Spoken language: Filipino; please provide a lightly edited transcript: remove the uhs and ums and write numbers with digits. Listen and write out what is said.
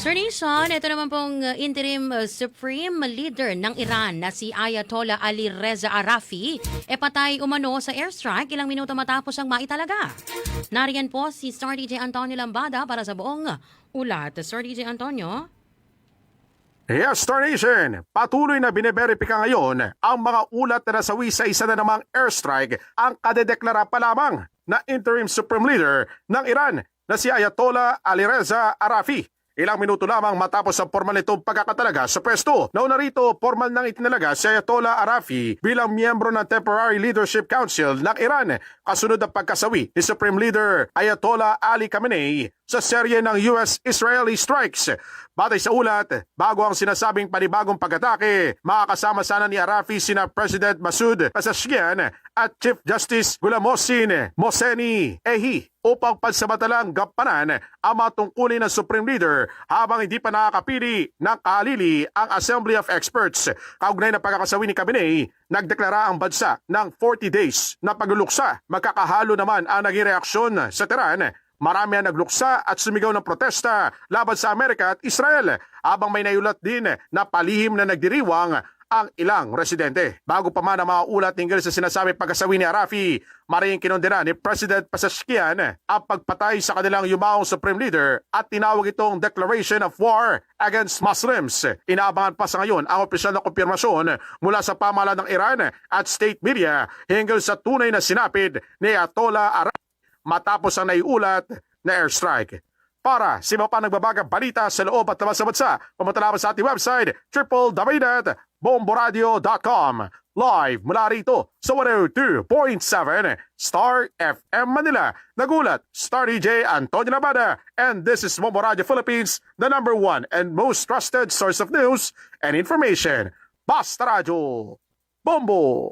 Sir Nation, ito naman pong interim supreme leader ng Iran na si Ayatollah Ali Reza Arafi patay umano sa airstrike ilang minuto matapos ang maitalaga. Nariyan po si Star DJ Antonio Lambada para sa buong ulat. Sir DJ Antonio? Yes, Star Nation! Patuloy na bineberipika ngayon ang mga ulat na nasawi sa isa na namang airstrike ang kadedeklara pa lamang na interim supreme leader ng Iran na si Ayatollah Ali Reza Arafi. Ilang minuto lamang matapos ang formal nitong pagkakatalaga sa pwesto. Nauna rito, formal nang itinalaga si Ayatollah Arafi bilang miyembro ng Temporary Leadership Council ng Iran kasunod ng pagkasawi ni Supreme Leader Ayatollah Ali Khamenei sa serye ng US-Israeli strikes. Batay sa ulat, bago ang sinasabing panibagong pag-atake, makakasama sana ni Arafi sina President Masoud Pezeshkian at Chief Justice Gulamosin Mohseni Ehi upang pansamatalang gampanan ang mga tungkulin ng Supreme Leader habang hindi pa nakakapili ng kahalili ang Assembly of Experts. Kaugnay ng pagkakasawi ni Khamenei, nagdeklara ang bansa ng 40 days na pagluluksa. Magkakahalo naman ang naging reaksyon sa Tehran. Marami ang nagluksa at sumigaw ng protesta laban sa Amerika at Israel habang may naiulat din na palihim na nagdiriwang ang ilang residente. Bago pa man ang mga ulat hinggil sa sinasabing pagkasawi ni Arafi, maring kinondena ni President Pezeshkian ang pagpatay sa kanilang yumaong Supreme Leader at tinawag itong Declaration of War against Muslims. Inaabangan pa sa ngayon ang opisyal na kumpirmasyon mula sa pamahalaan ng Iran at state media hinggil sa tunay na sinapit ni Ayatollah Arafi matapos ang naiulat na airstrike. Para sa iba pa nagbabagang balita sa loob at labas sa bansa, pumunta lamang sa ating website www.bomboradio.com. Live mula rito sa 102.7 Star FM Manila. Nagulat, Star DJ Antonio Labada, and this is Bombo Radio Philippines, the #1 and most trusted source of news and information. Basta Radio, Bombo!